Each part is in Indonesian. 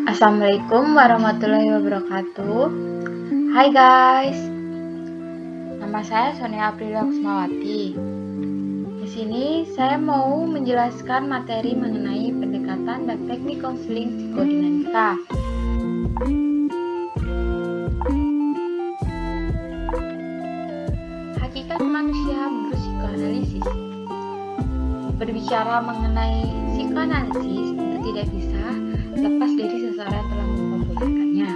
Assalamualaikum warahmatullahi wabarakatuh. Hai guys, nama saya Sonia Aprilia Kusmawati. Di sini saya mau menjelaskan materi mengenai pendekatan dan teknik konseling psikodinamika. Hakikat manusia berpsikoanalisis. Berbicara mengenai psikoanalisis itu tidak bisa lepas dari seseorang yang telah mempopulerkannya,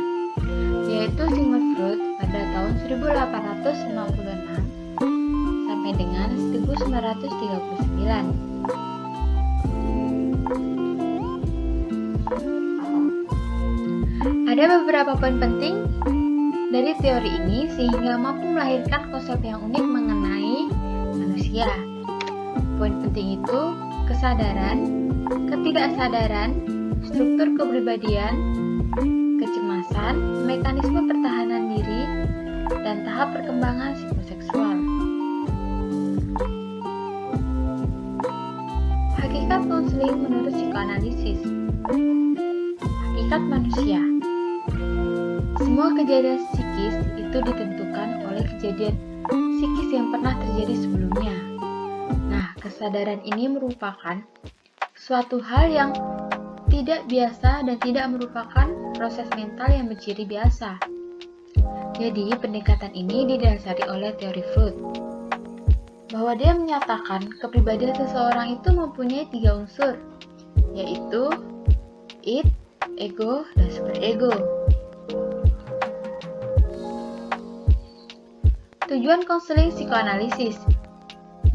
yaitu Sigmund Freud pada tahun 1856 sampai dengan 1939. Ada beberapa poin penting dari teori ini sehingga mampu melahirkan konsep yang unik mengenai manusia. Poin penting itu kesadaran, ketidaksadaran, struktur kepribadian, kecemasan, mekanisme pertahanan diri, dan tahap perkembangan psikoseksual. Hakikat konseling menurut psikoanalisis. Hakikat manusia. Semua kejadian psikis itu ditentukan oleh kejadian psikis yang pernah terjadi sebelumnya. Nah, kesadaran ini merupakan suatu hal yang tidak biasa dan tidak merupakan proses mental yang berciri biasa. Jadi, pendekatan ini didasari oleh teori Freud, bahwa dia menyatakan kepribadian seseorang itu mempunyai 3 unsur, yaitu id, ego, dan superego. Tujuan konseling psikoanalisis.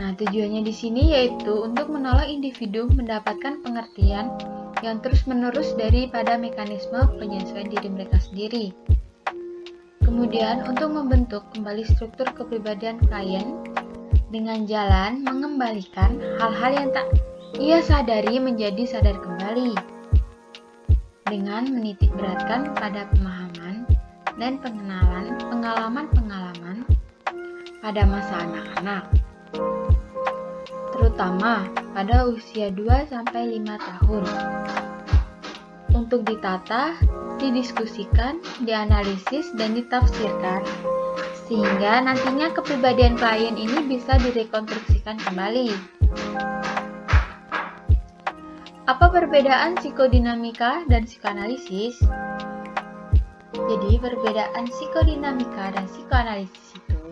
Nah, tujuannya di sini yaitu untuk menolong individu mendapatkan pengertian yang terus-menerus daripada mekanisme penyesuaian diri mereka sendiri. Kemudian, untuk membentuk kembali struktur kepribadian klien dengan jalan mengembalikan hal-hal yang tak ia sadari menjadi sadar kembali, dengan menitik beratkan pada pemahaman dan pengenalan pengalaman-pengalaman pada masa anak-anak, terutama pada usia 2-5 tahun, untuk ditata, didiskusikan, dianalisis, dan ditafsirkan, sehingga nantinya kepribadian klien ini bisa direkonstruksikan kembali. Apa perbedaan psikodinamika dan psikoanalisis? Jadi, perbedaan psikodinamika dan psikoanalisis itu,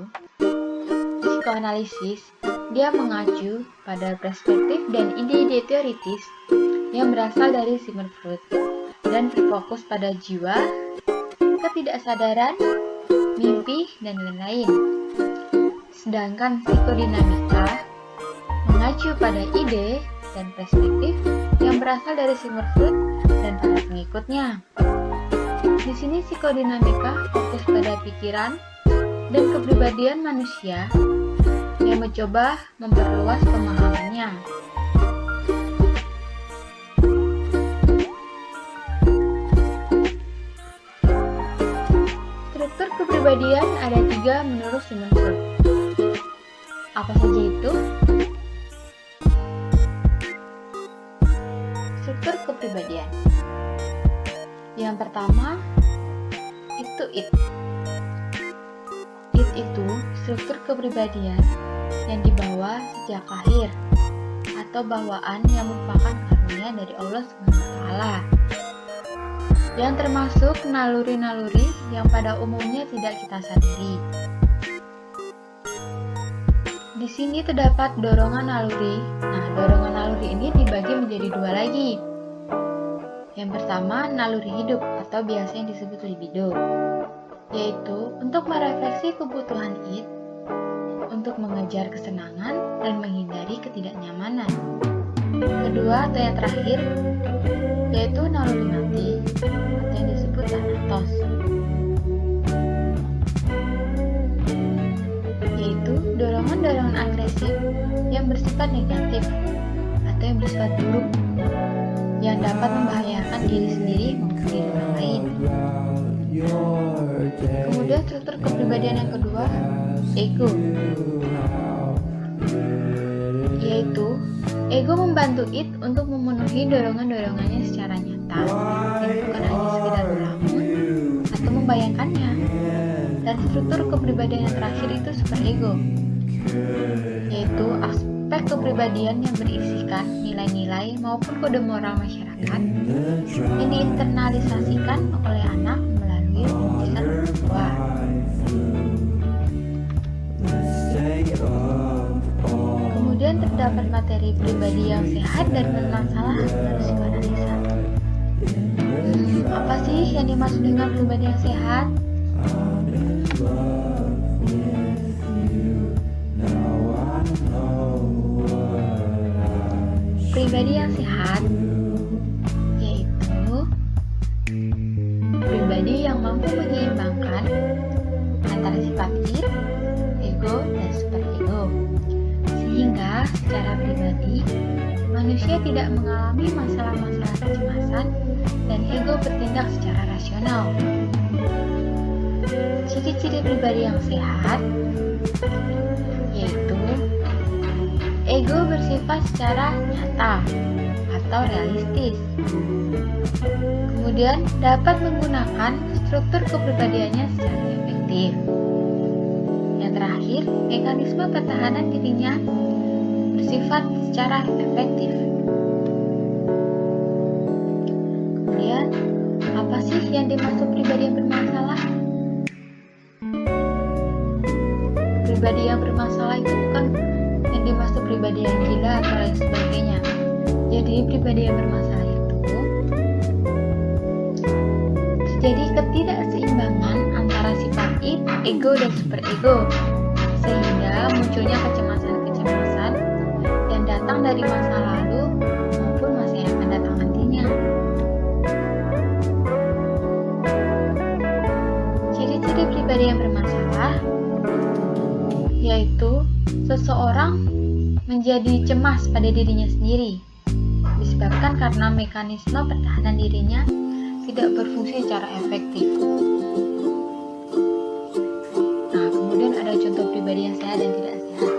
psikoanalisis dia mengacu pada perspektif dan ide-ide teoritis yang berasal dari Sigmund Freud dan berfokus pada jiwa, ketidaksadaran, mimpi, dan lain-lain. Sedangkan psikodinamika mengacu pada ide dan perspektif yang berasal dari Sigmund Freud dan para pengikutnya. Di sini psikodinamika fokus pada pikiran dan kepribadian manusia yang mencoba memperluas pemahamannya. Struktur kepribadian ada 3 menurut Sigmund Freud. Apa saja itu? Struktur kepribadian. Yang pertama, itu id. Id itu struktur kepribadian yang dibawa sejak lahir atau bawaan yang merupakan karunia dari Allah SWT, yang termasuk naluri-naluri yang pada umumnya tidak kita sadari. Di sini terdapat dorongan naluri. Nah, dorongan naluri ini dibagi menjadi 2 lagi. Yang pertama, naluri hidup atau biasanya disebut libido, yaitu untuk merefleksi kebutuhan id, untuk mengejar kesenangan dan menghindari ketidaknyamanan. Kedua atau yang terakhir, yaitu naluri mati atau yang disebut thanatos, yaitu dorongan-dorongan agresif yang bersifat negatif atau yang bersifat buruk, yang dapat membahayakan diri sendiri maupun diri orang lain. Kemudian struktur kepribadian yang kedua, ego, yaitu ego membantu id untuk memenuhi dorongan-dorongannya secara nyata dan bukan hanya Dan struktur kepribadian yang terakhir itu superego, yaitu aspek kepribadian yang berisikan nilai-nilai maupun kode moral masyarakat yang diinternalisasikan oleh anak melalui pendidikan orang tua. Kemudian terdapat materi pribadi yang sehat dan bermasalah menurut psikoanalisa. Apa sih yang dimaksud dengan pribadi yang sehat? Pribadi yang sehat yaitu pribadi yang mampu menyeimbangkan antara sifat id, ego, dan superego, sehingga secara pribadi manusia tidak mengalami masalah-masalah kecemasan dan ego bertindak secara rasional. Ciri-ciri pribadi yang sehat yaitu ego bersifat secara nyata atau realistis. Kemudian dapat menggunakan struktur kepribadiannya secara efektif. Yang terakhir, mekanisme pertahanan dirinya bersifat secara efektif. Kemudian, apa sih yang dimaksud pribadi yang bermasalah? Pribadi yang bermasalah itu bukan yang dimaksud pribadi yang gila atau lain sebagainya. Jadi pribadi yang bermasalah itu terjadi ketidakseimbangan antara sifat id, ego, dan superego, sehingga munculnya kecemasan-kecemasan yang datang dari masa lalu maupun masa yang akan datang nantinya. Ciri-ciri pribadi yang bermasalah yaitu seseorang menjadi cemas pada dirinya sendiri, disebabkan karena mekanisme pertahanan dirinya tidak berfungsi secara efektif. Nah, kemudian ada contoh pribadi yang sehat dan tidak sehat.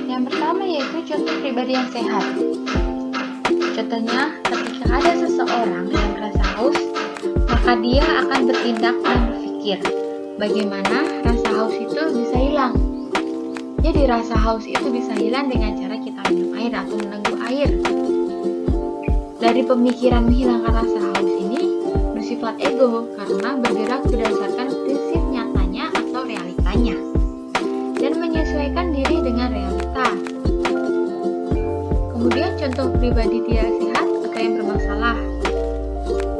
Yang pertama yaitu contoh pribadi yang sehat. Contohnya, ketika ada seseorang yang merasa haus, maka dia akan bertindak dan berpikir bagaimana rasa haus itu bisa hilang. Jadi rasa haus itu bisa hilang dengan cara kita minum air atau meneguh air. Dari pemikiran menghilangkan rasa haus ini bersifat ego karena bergerak berdasarkan prinsip nyatanya atau realitanya dan menyesuaikan diri dengan realita. Kemudian contoh pribadi tidak sehat atau yang bermasalah.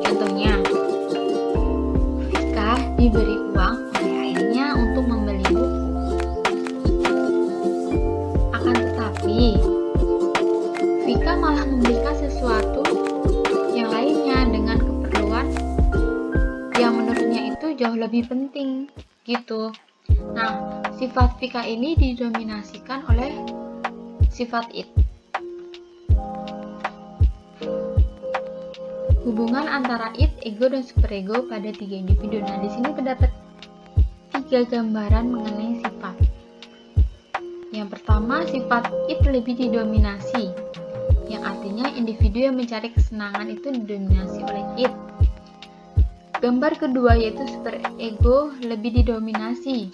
Contohnya, Vika diberi uang oleh ayahnya untuk membeli buku. Akan tetapi, Vika malah membelikan sesuatu yang lainnya dengan keperluan yang menurutnya itu jauh lebih penting, gitu. Nah, sifat Vika ini didominasikan oleh sifat id. Hubungan antara id, ego, dan superego pada tiga individu. Nah, di sini terdapat tiga gambaran mengenai sifat. Yang pertama, sifat id lebih didominasi, yang artinya individu yang mencari kesenangan itu didominasi oleh id. Gambar kedua yaitu superego lebih didominasi,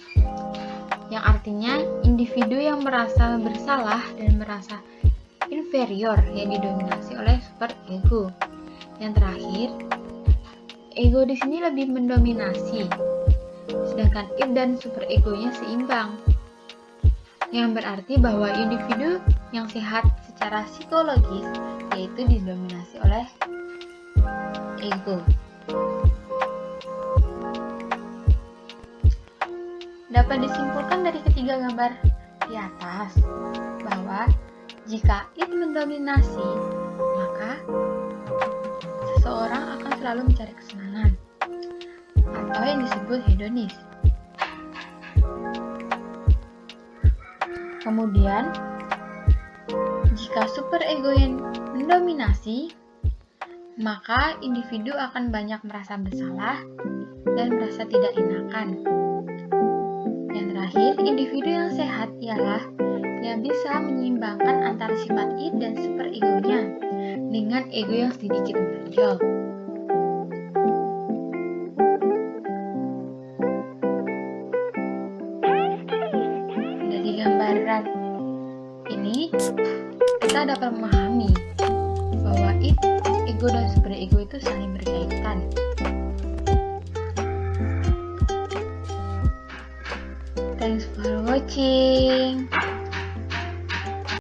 yang artinya individu yang merasa bersalah dan merasa inferior yang didominasi oleh superego. Yang terakhir, ego di sini lebih mendominasi, sedangkan id dan superegonya seimbang. Yang berarti bahwa individu yang sehat secara psikologis yaitu didominasi oleh ego. Dapat disimpulkan dari ketiga gambar di atas bahwa jika id mendominasi, maka seseorang akan selalu mencari kesenangan atau yang disebut hedonis. Kemudian, jika superego yang mendominasi, maka individu akan banyak merasa bersalah dan merasa tidak enakan. Yang terakhir, individu yang sehat ialah yang bisa menyeimbangkan antara sifat id dan superegonya dengan ego yang sedikit menonjol. kita dapat memahami bahwa ego dan superego itu saling berkaitan. Thanks for watching.